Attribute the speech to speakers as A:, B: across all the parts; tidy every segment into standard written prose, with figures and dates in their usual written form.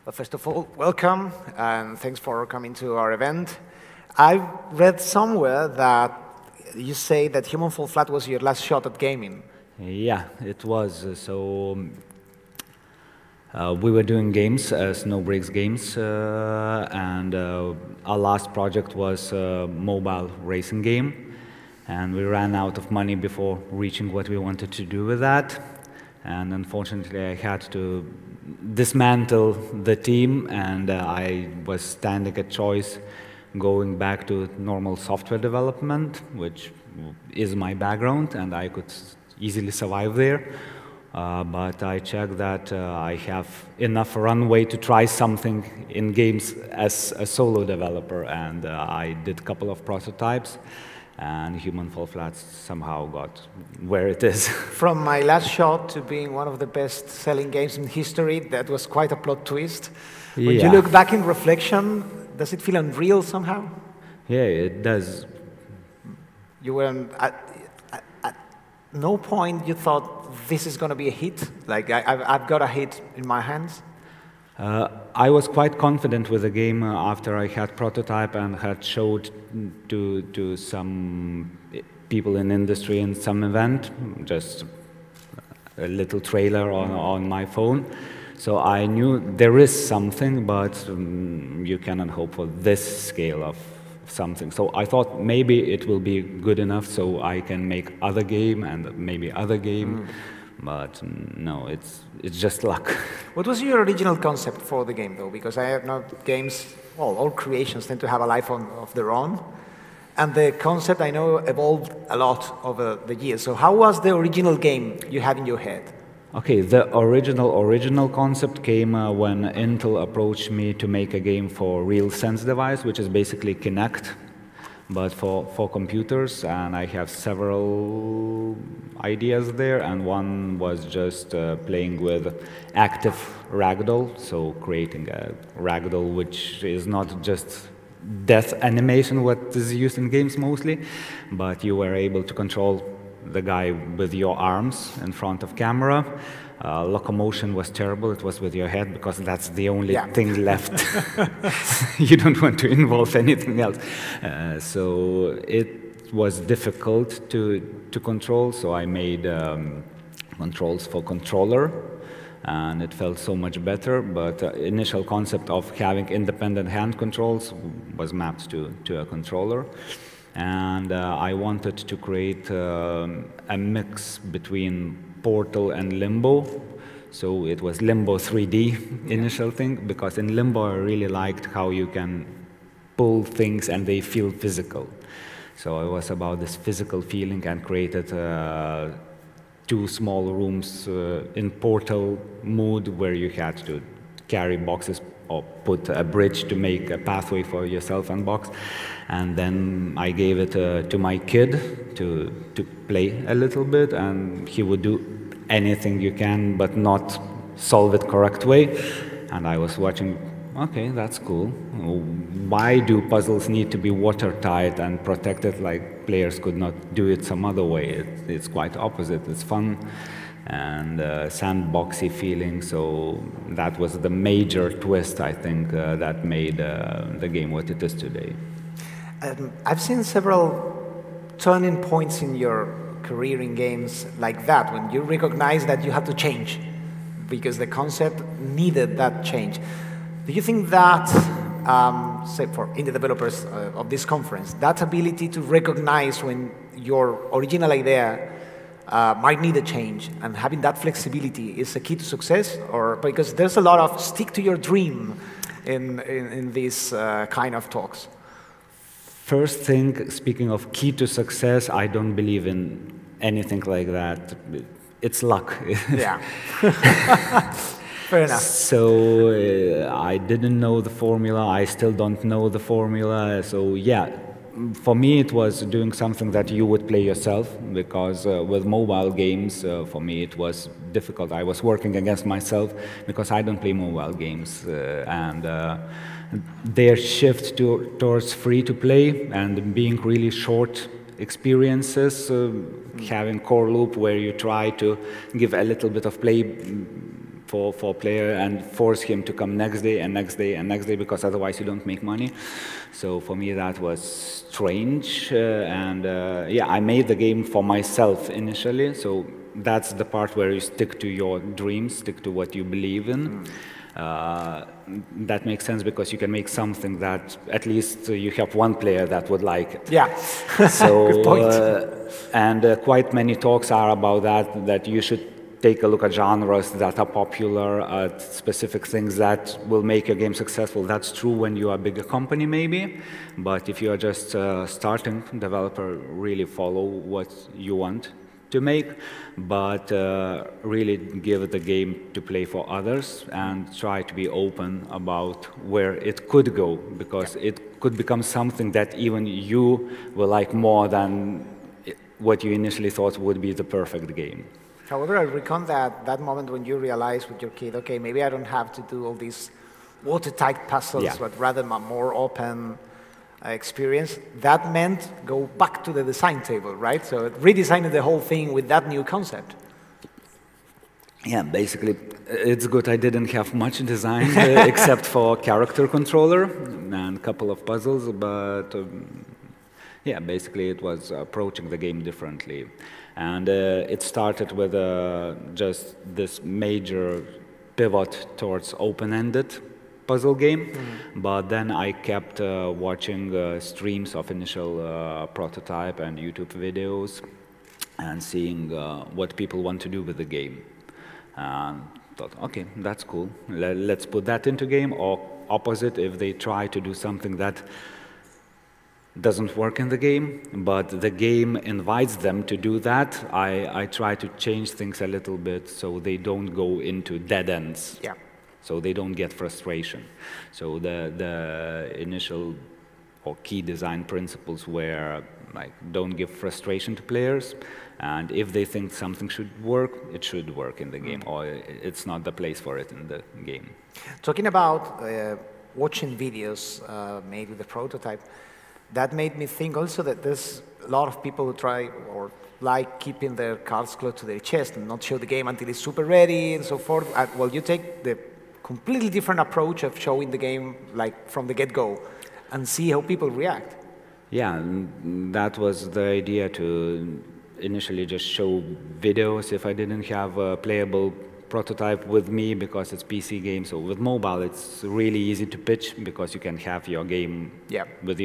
A: Well, first of all, welcome, and thanks for coming to our event. I read somewhere that you say that Human Fall Flat was your last shot at gaming.
B: Yeah, it was. We were doing games, Snow Breaks games, and our last project was a mobile racing game, and we ran out of money before reaching what we wanted to do with that. And unfortunately, I had to dismantle the team, and I was standing a choice going back to normal software development, which is my background, and I could easily survive there. But I checked that I have enough runway to try something in games as a solo developer, and I did a couple of prototypes, and Human Fall Flat somehow got where it is.
A: From my last shot to being one of the best-selling games in history, that was quite a plot twist. When you look back in reflection, does it feel unreal somehow?
B: Yeah, it does.
A: You were at no point you thought this is going to be a hit? Like, I've got a hit in my hands?
B: I was quite confident with the game after I had prototype and had showed to some people in industry in some event, just a little trailer on my phone. So I knew there is something, but you cannot hope for this scale of something. So I thought maybe it will be good enough so I can make other game and maybe other game. But no, it's just luck.
A: What was your original concept for the game, though? Because I have now games, well, all creations tend to have a life of their own. And the concept, I know, evolved a lot over the years. So how was the original game you had in your head?
B: Okay, the original concept came when Intel approached me to make a game for RealSense device, which is basically Kinect, but for computers, and I have several ideas there, and one was just playing with active ragdoll, so creating a ragdoll which is not just death animation, what is used in games mostly, but you were able to control the guy with your arms in front of camera. Locomotion was terrible. It was with your head because that's the only thing left. You don't want to involve anything else. So it was difficult to control, so I made controls for controller, and it felt so much better, but the initial concept of having independent hand controls was mapped to a controller. And I wanted to create a mix between Portal and Limbo. So it was Limbo 3D initial thing, because in Limbo I really liked how you can pull things and they feel physical. So it was about this physical feeling, and created 2 small rooms in Portal mode where you had to carry boxes or put a bridge to make a pathway for yourself and box. And then I gave it to my kid to play a little bit, and he would do anything you can, but not solve it correct way. And I was watching, okay, that's cool. Why do puzzles need to be watertight and protected, like players could not do it some other way? It's quite opposite. It's fun and sandboxy feeling. So that was the major twist, I think, that made the game what it is today.
A: I've seen several turning points in your career in games like that, when you recognize that you had to change because the concept needed that change. Do you think that, say for indie developers of this conference, that ability to recognize when your original idea might need a change, and having that flexibility is a key to success? Or because there's a lot of stick to your dream in these kind of talks?
B: First thing, speaking of key to success, I don't believe in anything like that. It's luck.
A: Yeah. Fair enough.
B: So I didn't know the formula. I still don't know the formula. So yeah, for me it was doing something that you would play yourself, because with mobile games, for me it was difficult. I was working against myself because I don't play mobile games. Their shift towards free-to-play and being really short experiences, having core loop where you try to give a little bit of play for player and force him to come next day and next day and next day, because otherwise you don't make money. So for me that was strange, yeah, I made the game for myself initially, so that's the part where you stick to your dreams, stick to what you believe in. That makes sense because you can make something that at least you have one player that would like it.
A: Yeah,
B: so,
A: good point.
B: Quite many talks are about that you should take a look at genres that are popular, at specific things that will make your game successful. That's true when you are a bigger company maybe, but if you are just a starting developer, really follow what you want to make, but really give the game to play for others and try to be open about where it could go, because it could become something that even you will like more than what you initially thought would be the perfect game.
A: However, I recall that moment when you realized with your kid, okay, maybe I don't have to do all these watertight puzzles, but rather a more open experience. That meant go back to the design table, right? So redesigning the whole thing with that new concept.
B: Yeah, basically, it's good I didn't have much design except for character controller and a couple of puzzles, but yeah, basically it was approaching the game differently. And it started with just this major pivot towards open-ended puzzle game, but then I kept watching streams of initial prototype and YouTube videos and seeing what people want to do with the game. And thought, okay, that's cool. Let's put that into game, or opposite, if they try to do something that doesn't work in the game, but the game invites them to do that, I try to change things a little bit so they don't go into dead ends.
A: Yeah.
B: So they don't get frustration. So the initial or key design principles were like, don't give frustration to players, and if they think something should work, it should work in the game, or it's not the place for it in the game.
A: Talking about watching videos made with the prototype, that made me think also that there's a lot of people who try or like keeping their cards close to their chest and not show the game until it's super ready and so forth. Well, you take the completely different approach of showing the game like from the get-go and see how people react.
B: Yeah, that was the idea, to initially just show videos if I didn't have a playable prototype with me, because it's PC game. So with mobile, it's really easy to pitch because you can have your game with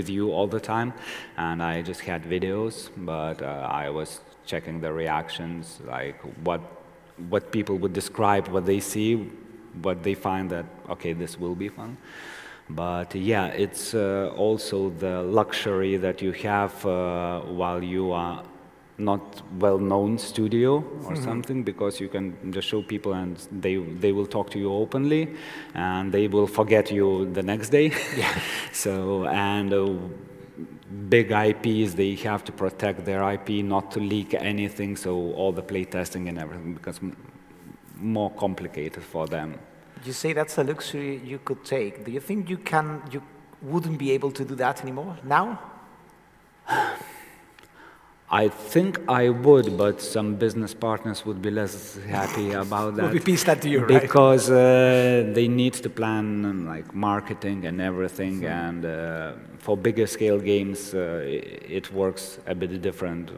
B: you all the time. And I just had videos, but I was checking the reactions, like what people would describe, what they see, what they find that, okay, this will be fun. But yeah, it's also the luxury that you have while you are not well-known studio or something, because you can just show people and they will talk to you openly and they will forget you the next day.
A: Yeah.
B: So, and big IPs, they have to protect their IP, not to leak anything, so all the play testing and everything becomes more complicated for them.
A: You say that's a luxury you could take. Do you think you wouldn't be able to do that anymore now?
B: I think I would, but some business partners would be less happy about that.
A: Would be pissed at you,
B: right? Because they need to plan like marketing and everything, and for bigger scale games, it works a bit different.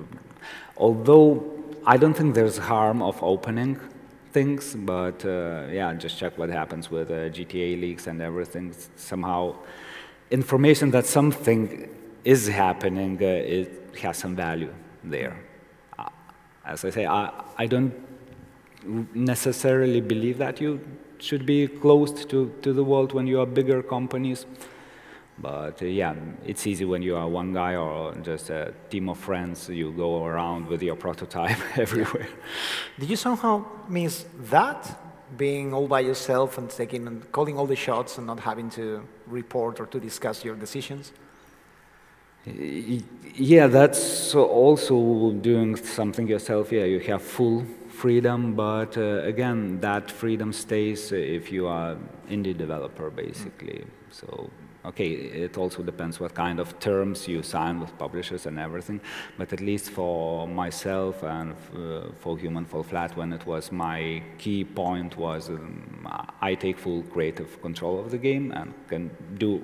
B: Although I don't think there's harm of opening things, but yeah, just check what happens with GTA leaks and everything. Somehow, information that something is happening, it has some value there. As I say, I don't necessarily believe that you should be closed to the world when you are bigger companies. But yeah, it's easy when you are one guy or just a team of friends. You go around with your prototype everywhere.
A: Did you somehow miss that? Being all by yourself and taking and calling all the shots and not having to report or to discuss your decisions?
B: Yeah, that's also doing something yourself. Yeah, you have full freedom, but again, that freedom stays if you are indie developer, basically. So Okay, it also depends what kind of terms you sign with publishers and everything, but at least for myself and for Human Fall Flat, when it was my key point was I take full creative control of the game and can do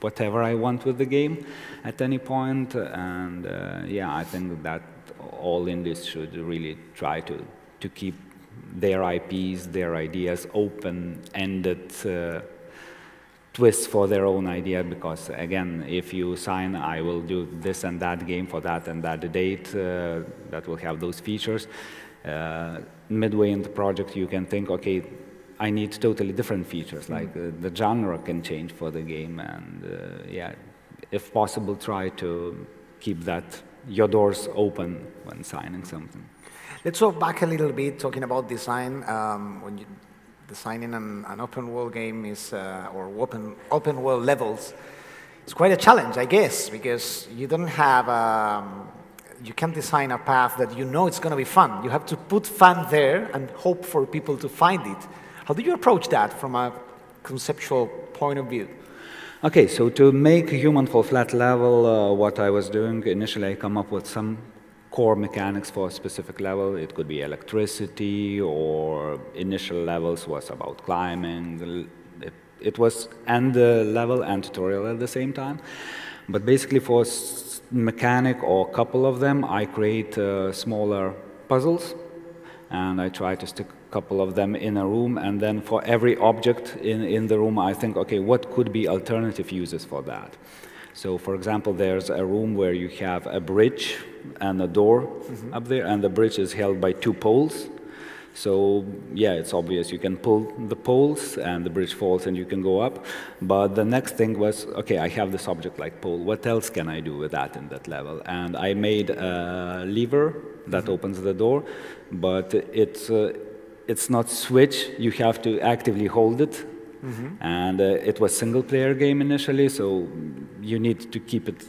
B: whatever I want with the game at any point, and yeah, I think that all indies should really try to keep their IPs, their ideas open-ended, twists for their own idea, because again, if you sign, I will do this and that game for that and that date that will have those features. Midway in the project, you can think, okay, I need totally different features, like the genre can change for the game, and yeah, if possible, try to keep your doors open when signing something.
A: Let's go back a little bit, talking about design. When you designing an open world game is, or open world levels, it's quite a challenge, I guess, because you don't have, you can't design a path that you know it's going to be fun. You have to put fun there and hope for people to find it. How do you approach that from a conceptual point of view?
B: Okay, so to make a Human Fall Flat level, what I was doing, initially I come up with some core mechanics for a specific level. It could be electricity, or initial levels was about climbing. It was and the level and tutorial at the same time. But basically for mechanic or a couple of them, I create smaller puzzles, and I try to stick a couple of them in a room, and then for every object in the room, I think, okay, what could be alternative uses for that? So, for example, there's a room where you have a bridge and a door up there, and the bridge is held by 2 poles. So, yeah, it's obvious. You can pull the poles, and the bridge falls, and you can go up. But the next thing was, okay, I have this object like pole. What else can I do with that in that level? And I made a lever that opens the door, but it's not switch. You have to actively hold it. And it was single-player game initially, so you need to keep it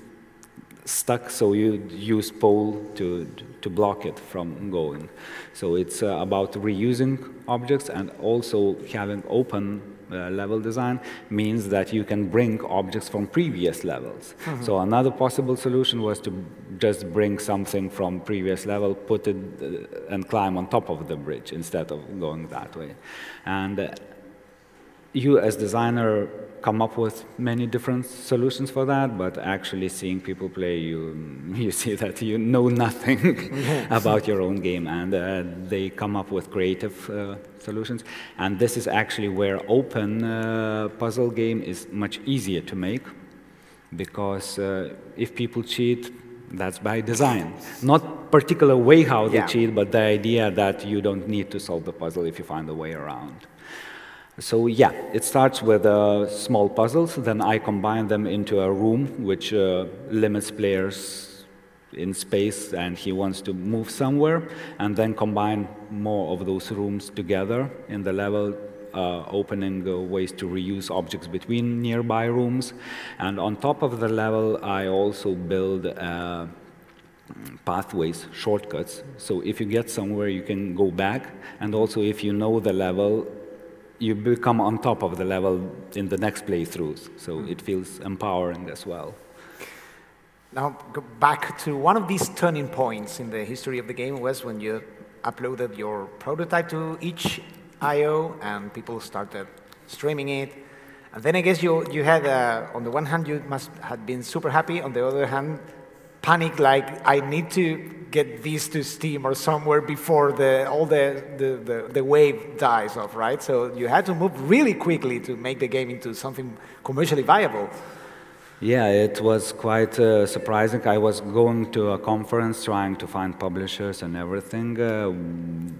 B: stuck, so you use pole to block it from going. So it's about reusing objects, and also having open level design means that you can bring objects from previous levels. So another possible solution was to just bring something from previous level, put it and climb on top of the bridge instead of going that way. And you as designer come up with many different solutions for that, but actually seeing people play, you see that you know nothing about your own game, and they come up with creative solutions. And this is actually where open puzzle game is much easier to make, because if people cheat, that's by design. Not particular way how they cheat, but the idea that you don't need to solve the puzzle if you find a way around. So yeah, it starts with small puzzles, then I combine them into a room which limits players in space, and he wants to move somewhere, and then combine more of those rooms together in the level, opening ways to reuse objects between nearby rooms. And on top of the level, I also build pathways, shortcuts, so if you get somewhere you can go back, and also if you know the level, you become on top of the level in the next playthroughs, so it feels empowering as well.
A: Now, go back to one of these turning points in the history of the game was when you uploaded your prototype to itch.io and people started streaming it. And then I guess you had, on the one hand, you must have been super happy, on the other hand, panic, like, I need to get these to Steam or somewhere before all the wave dies off, right? So you had to move really quickly to make the game into something commercially viable.
B: Yeah, it was quite surprising. I was going to a conference trying to find publishers and everything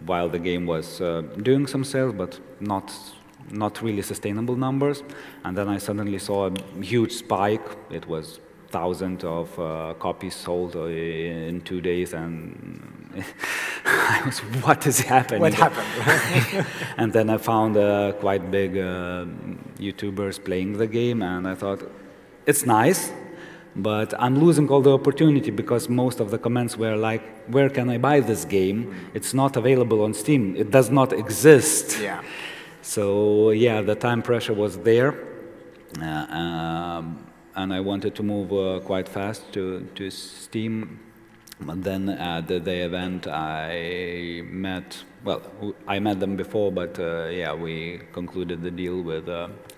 B: while the game was doing some sales, but not really sustainable numbers. And then I suddenly saw a huge spike. It was thousands of copies sold in 2 days, and I was, what is happening?
A: What happened?
B: And then I found quite big YouTubers playing the game, and I thought, it's nice, but I'm losing all the opportunity, because most of the comments were like, where can I buy this game? It's not available on Steam. It does not exist.
A: Yeah.
B: So yeah, the time pressure was there. And I wanted to move quite fast to Steam. But then at the event, I met them before, but yeah, we concluded the deal with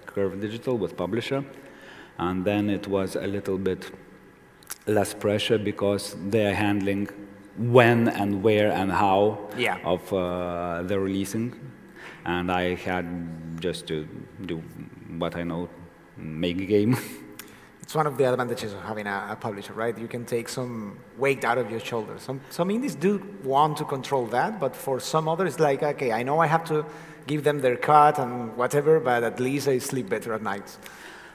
B: Curve Digital, with publisher. And then it was a little bit less pressure because they are handling when and where and how of the releasing. And I had just to do what I know, make a game.
A: It's one of the advantages of having a publisher, right? You can take some weight out of your shoulders. Some indies do want to control that, but for some others, like, okay, I know I have to give them their cut and whatever, but at least I sleep better at night.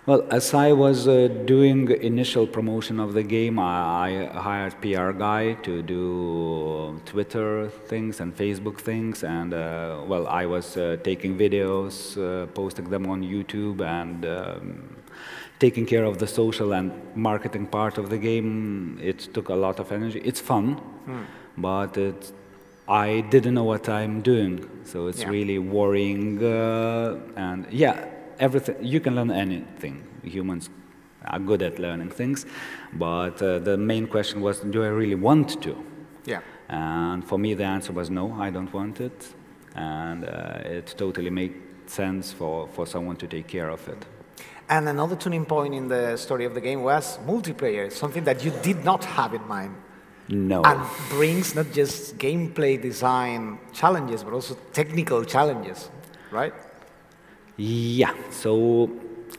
B: Well, as I was doing initial promotion of the game, I hired PR guy to do Twitter things and Facebook things, and well, I was taking videos, posting them on YouTube, and taking care of the social and marketing part of the game. It took a lot of energy. It's fun, but I didn't know what I'm doing, so it's really worrying. And yeah, everything you can learn anything. Humans are good at learning things, but the main question was, do I really want to?
A: Yeah.
B: And for me, the answer was no, I don't want it, and it totally made sense for someone to take care of it.
A: And another turning point in the story of the game was multiplayer, something that you did not have in mind.
B: No.
A: And brings not just gameplay design challenges, but also technical challenges, right?
B: Yeah, so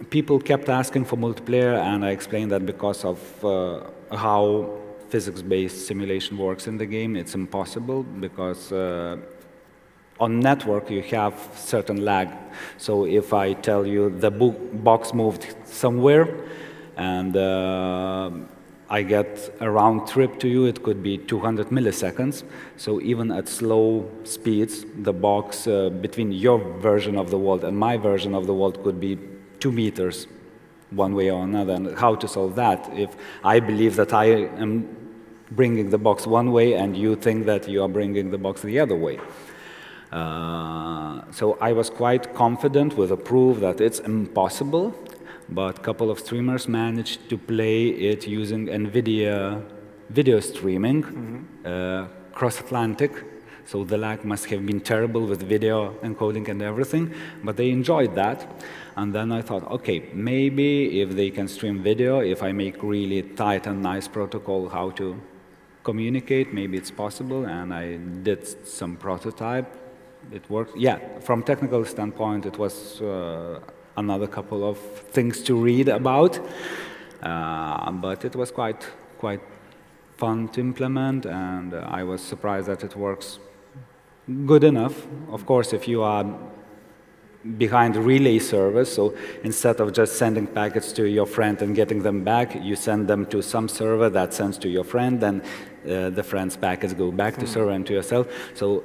B: people kept asking for multiplayer, and I explained that because of how physics-based simulation works in the game, it's impossible because on network, you have certain lag. So if I tell you the box moved somewhere, and I get a round trip to you, it could be 200 milliseconds. So even at slow speeds, the box between your version of the world and my version of the world could be 2 meters, one way or another. And how to solve that? If I believe that I am bringing the box one way, and you think that you are bringing the box the other way. So I was quite confident with a proof that it's impossible, but a couple of streamers managed to play it using NVIDIA video streaming, cross-Atlantic. So the lag must have been terrible with video encoding and everything, but they enjoyed that. And then I thought, okay, maybe if they can stream video, if I make really tight and nice protocol how to communicate, maybe it's possible. And I did some prototype. It worked. Yeah, from technical standpoint, it was another couple of things to read about, but it was quite fun to implement, and I was surprised that it works good enough. Of course, if you are behind relay service, so instead of just sending packets to your friend and getting them back, you send them to some server that sends to your friend, then the friend's packets go back to server and to yourself. So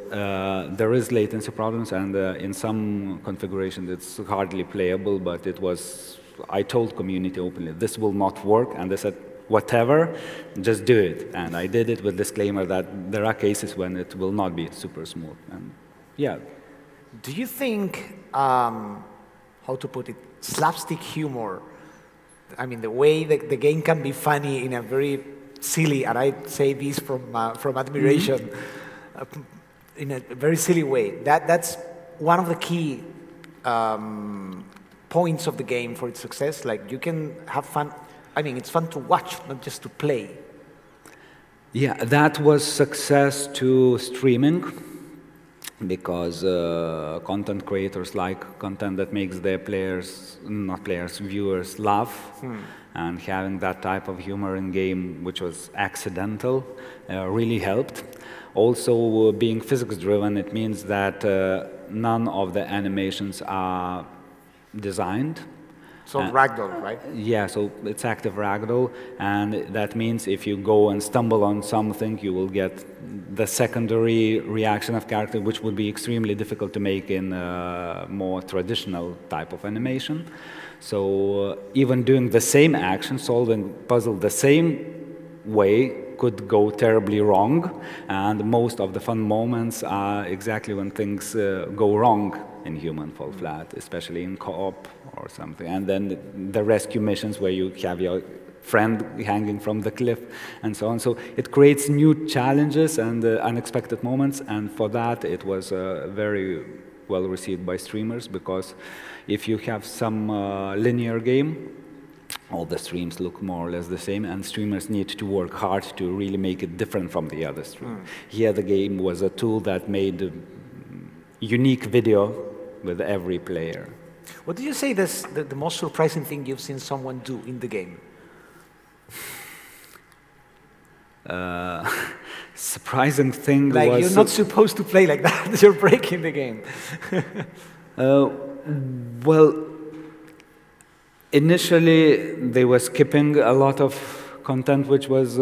B: there is latency problems, and in some configurations it's hardly playable, but it was, I told community openly, this will not work, and they said, whatever, just do it. And I did it with disclaimer that there are cases when it will not be super smooth. And yeah.
A: Do you think, how to put it, slapstick humor, I mean, the way that the game can be funny in a very silly, and I say this from admiration, in a very silly way, that's one of the key points of the game for its success. Like, you can have fun. I mean, it's fun to watch, not just to play.
B: Yeah, that was success to streaming, because content creators like content that makes their viewers laugh, and having that type of humor in game, which was accidental, really helped. Also, being physics-driven, it means that none of the animations are designed.
A: So ragdoll, right?
B: Yeah, so it's active ragdoll, and that means if you go and stumble on something, you will get the secondary reaction of character, which would be extremely difficult to make in a more traditional type of animation. So even doing the same action, solving puzzle the same way, could go terribly wrong, and most of the fun moments are exactly when things go wrong in Human Fall Flat, especially in co-op or something. And then the rescue missions where you have your friend hanging from the cliff and so on. So it creates new challenges and unexpected moments, and for that it was very well received by streamers, because if you have some linear game, all the streams look more or less the same, and streamers need to work hard to really make it different from the other stream. Here the game was a tool that made unique video with every player.
A: What do you say is the most surprising thing you've seen someone do in the game?
B: Surprising thing
A: like
B: was...
A: You're not supposed to play like that. You're breaking the game.
B: Well, initially they were skipping a lot of content which was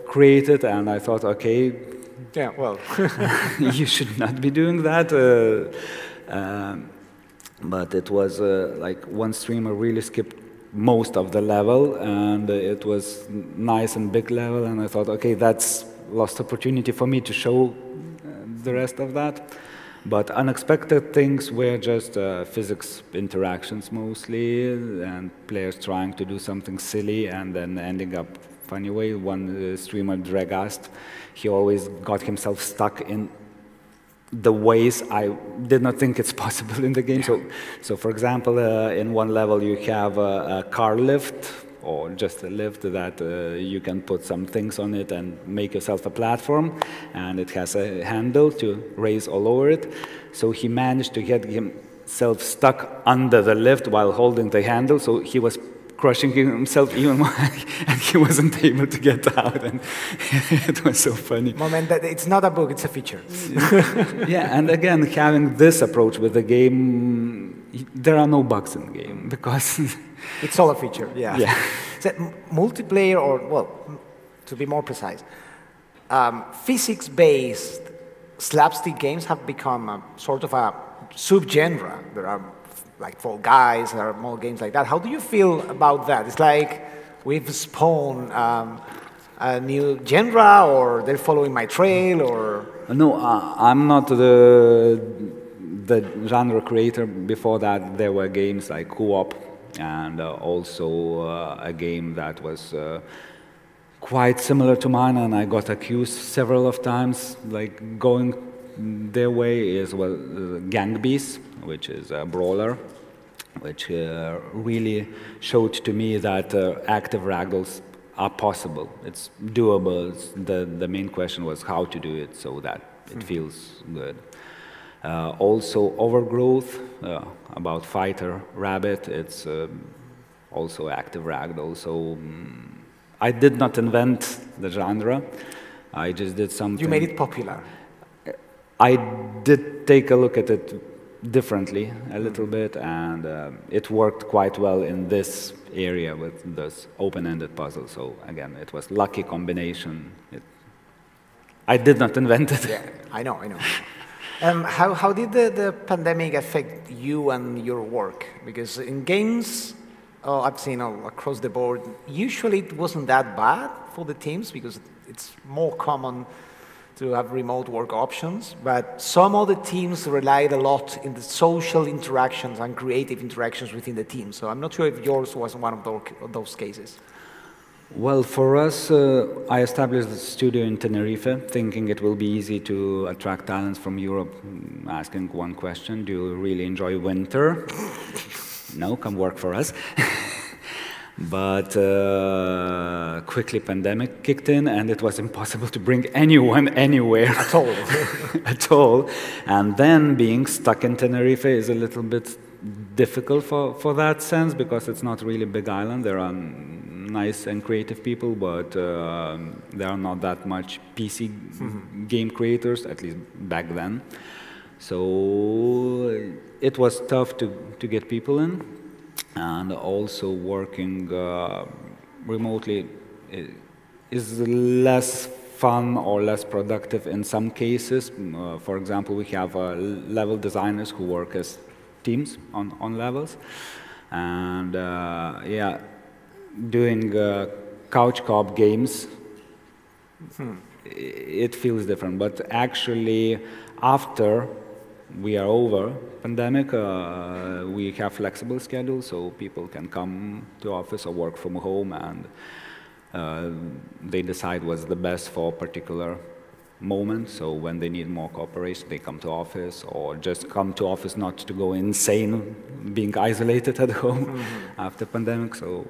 B: created, and I thought, okay,
A: yeah, well,
B: you should not be doing that. But it was like one streamer really skipped most of the level, and it was nice and big level, and I thought, okay, that's lost opportunity for me to show the rest of that. But unexpected things were just physics interactions mostly, and players trying to do something silly and then ending up funny way. One streamer, Dragast, he always got himself stuck in the ways I did not think it's possible in the game. So for example, in one level you have a car lift, or just a lift that you can put some things on it and make yourself a platform, and it has a handle to raise all over it. So he managed to get himself stuck under the lift while holding the handle, so he was crushing himself even more, and he wasn't able to get out, and it was so funny.
A: Moment, it's not a bug, it's a feature.
B: Yeah, and again, having this approach with the game, there are no bugs in the game, because...
A: It's all a feature, yeah.
B: Yeah.
A: So, multiplayer, or, well, to be more precise, physics-based slapstick games have become a sort of a subgenre. There are like Fall Guys, there are more games like that. How do you feel about that? It's like we've spawned a new genre, or they're following my trail, or...
B: No, I'm not the genre creator. Before that, there were games like Co-op, and also a game that was quite similar to mine, and I got accused several of times, like going their way is, well, Gang Beasts, which is a brawler, which really showed to me that active ragdolls are possible. It's doable. The main question was how to do it so that it feels good. Also Overgrowth, about Fighter Rabbit, it's also active ragdoll. So I did not invent the genre, I just did something.
A: You made it popular.
B: I did take a look at it differently a little bit, and it worked quite well in this area with this open-ended puzzle. So again, it was lucky combination. I did not invent it.
A: Yeah, I know. How did the pandemic affect you and your work? Because in games, I've seen across the board, usually it wasn't that bad for the teams because it's more common to have remote work options, but some other teams relied a lot in the social interactions and creative interactions within the team. So I'm not sure if yours was one of those cases.
B: Well, for us, I established the studio in Tenerife, thinking it will be easy to attract talents from Europe, asking one question: do you really enjoy winter? No, come work for us. But quickly pandemic kicked in, and it was impossible to bring anyone anywhere. At all. At all. And then being stuck in Tenerife is a little bit difficult for that sense, because it's not really a big island. There are nice and creative people, but there are not that much PC game creators, at least back then. So it was tough to get people in. And also working remotely is less fun or less productive in some cases. For example, we have level designers who work as teams on levels. And yeah, doing couch co-op games, it feels different. But actually, after we are over pandemic, we have flexible schedules, so people can come to office or work from home, and they decide what's the best for a particular moment. So when they need more cooperation, they come to office, or just come to office not to go insane being isolated at home after pandemic. So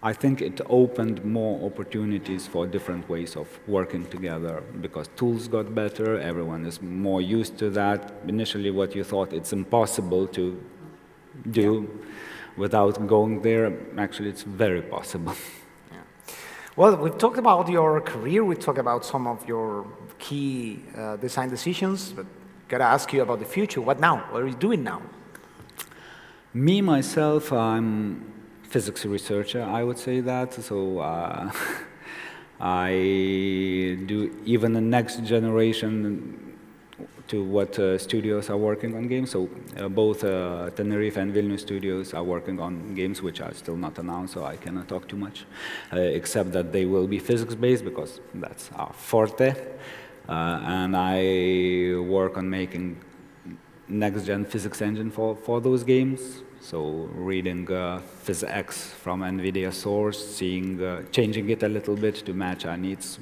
B: I think it opened more opportunities for different ways of working together, because tools got better, everyone is more used to that. Initially what you thought it's impossible to do without going there, actually it's very possible.
A: Well, we've talked about your career, we talked about some of your key design decisions, but gotta ask you about the future. What now? What are you doing now?
B: Me, myself, I'm physics researcher, I would say that. So I do even the next generation to what studios are working on games. So both Tenerife and Vilnius studios are working on games which are still not announced, so I cannot talk too much, except that they will be physics-based, because that's our forte. And I work on making next-gen physics engine for those games. So reading PhysX from NVIDIA source, seeing, changing it a little bit to match our needs.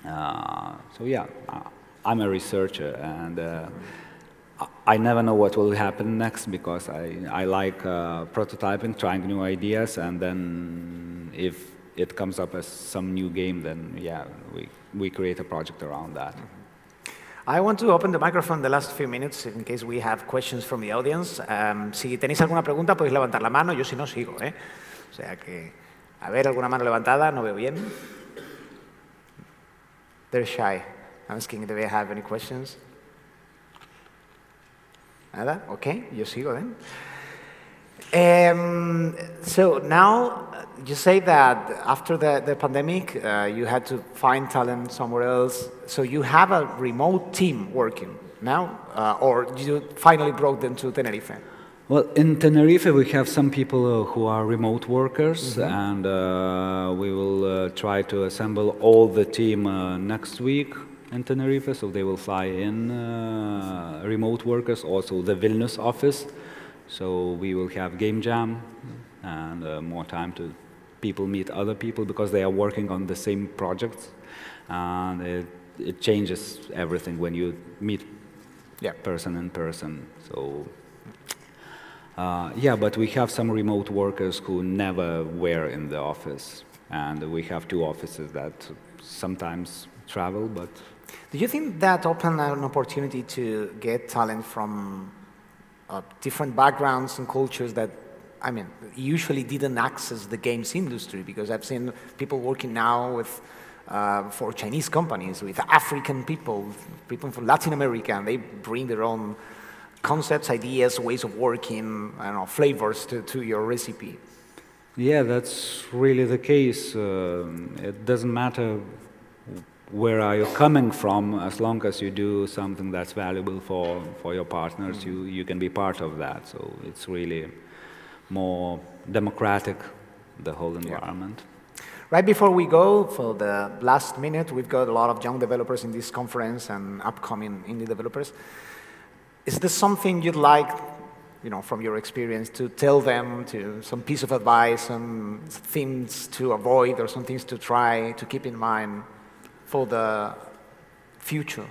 B: So yeah. I'm a researcher, and I never know what will happen next, because I like prototyping, trying new ideas, and then if it comes up as some new game, then yeah, we create a project around that.
A: I want to open the microphone the last few minutes in case we have questions from the audience. Si tenéis alguna pregunta podéis levantar la mano, yo si no sigo, ¿eh? O sea que, a ver, alguna mano levantada, no veo bien. They're shy. I'm asking, do they have any questions? Nada? Okay, yo sigo then. So now, you say that after the pandemic, you had to find talent somewhere else. So you have a remote team working now, or you finally brought them to Tenerife?
B: Well, in Tenerife, we have some people who are remote workers, and we will try to assemble all the team next week in Tenerife, so they will fly in remote workers, also the Vilnius office. So we will have game jam and more time to people meet other people, because they are working on the same projects, and it changes everything when you meet person in person. So yeah, but we have some remote workers who never were in the office, and we have 2 offices that sometimes travel, but
A: do you think that opened an opportunity to get talent from different backgrounds and cultures that, I mean, usually didn't access the games industry? Because I've seen people working now with, for Chinese companies, with African people, people from Latin America, and they bring their own concepts, ideas, ways of working, I don't know, flavors to your recipe.
B: Yeah, that's really the case. It doesn't matter where are you coming from, as long as you do something that's valuable for your partners, you can be part of that. So it's really more democratic, the whole environment.
A: Right before we go, for the last minute, we've got a lot of young developers in this conference and upcoming indie developers. Is there something you'd like, you know, from your experience, to tell them, to some piece of advice, some things to avoid or some things to try, to keep in mind for the future?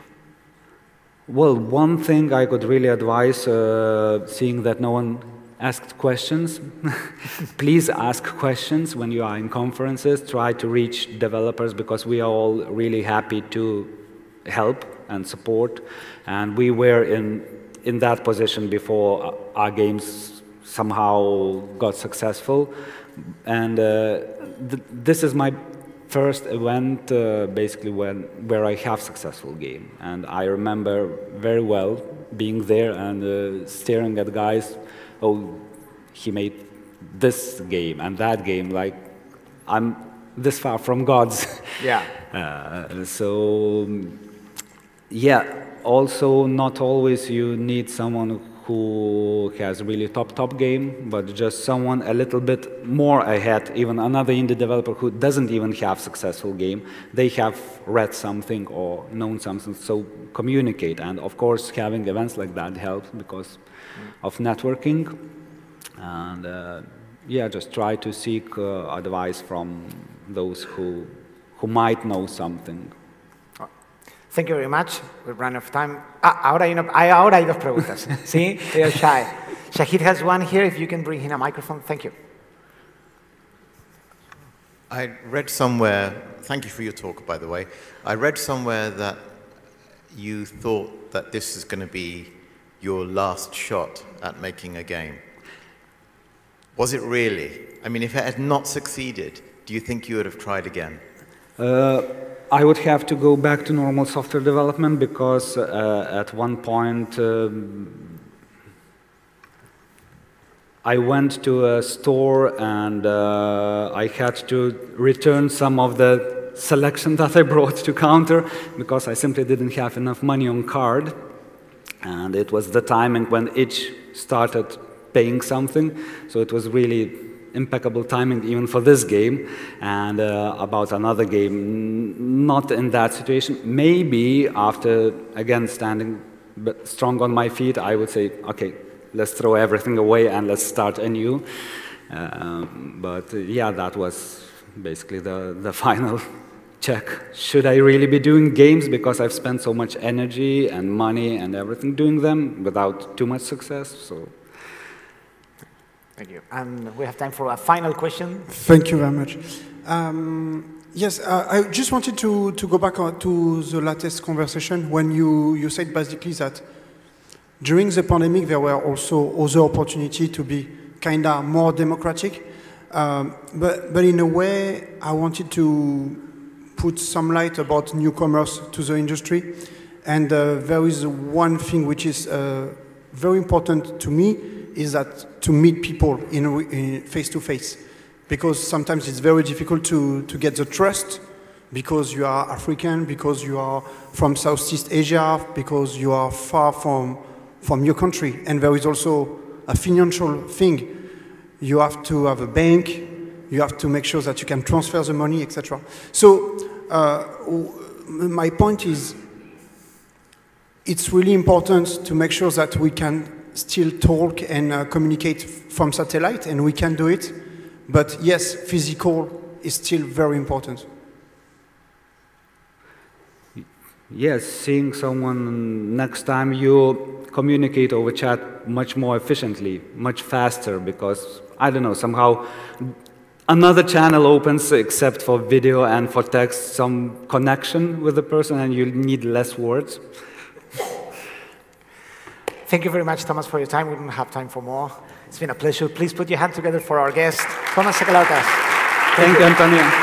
B: Well, one thing I could really advise, seeing that no one asked questions, please ask questions when you are in conferences. Try to reach developers, because we are all really happy to help and support. And we were in that position before our games somehow got successful. And this is my first event, basically, where I have successful game. And I remember very well being there and staring at guys, oh, he made this game and that game, like, I'm this far from gods.
A: Yeah.
B: So, yeah, also not always you need someone who has really top game, but just someone a little bit more ahead, even another indie developer who doesn't even have successful game. They have read something or known something, so communicate. And of course, having events like that helps because of networking. And yeah, just try to seek advice from those who might know something.
A: Thank you very much. We've run out of time. Ahora hay dos preguntas. ¿Sí? They are shy. Shahid has one here. If you can bring him a microphone. Thank you.
C: I read somewhere, thank you for your talk, by the way. I read somewhere that you thought that this is going to be your last shot at making a game. Was it really? I mean, if it had not succeeded, do you think you would have tried again?
B: I would have to go back to normal software development because at one point I went to a store and I had to return some of the selection that I brought to counter because I simply didn't have enough money on card. And it was the timing when each started paying something, so it was really impeccable timing even for this game. And about another game, not in that situation. Maybe after, again, standing strong on my feet, I would say, okay, let's throw everything away and let's start anew. But yeah, that was basically the final check. Should I really be doing games because I've spent so much energy and money and everything doing them without too much success? So.
A: Thank you. And we have time for a final question.
D: Thank you very much. Yes, I just wanted to go back to the latest conversation when you said basically that during the pandemic there were also other opportunities to be kind of more democratic. But in a way, I wanted to put some light about newcomers to the industry. And there is one thing which is very important to me, is that to meet people in face-to-face. Because sometimes it's very difficult to get the trust because you are African, because you are from Southeast Asia, because you are far from your country. And there is also a financial thing. You have to have a bank, you have to make sure that you can transfer the money, etc. So my point is, it's really important to make sure that we can still talk and communicate from satellite, and we can do it. But yes, physical is still very important.
B: Yes, seeing someone next time you communicate over chat much more efficiently, much faster, because, I don't know, somehow another channel opens except for video and for text, some connection with the person, and you need less words.
A: Thank you very much, Tomas, for your time. We don't have time for more. It's been a pleasure. Please put your hand together for our guest, Tomas Sakalauskas.
B: Thank you, Antonio.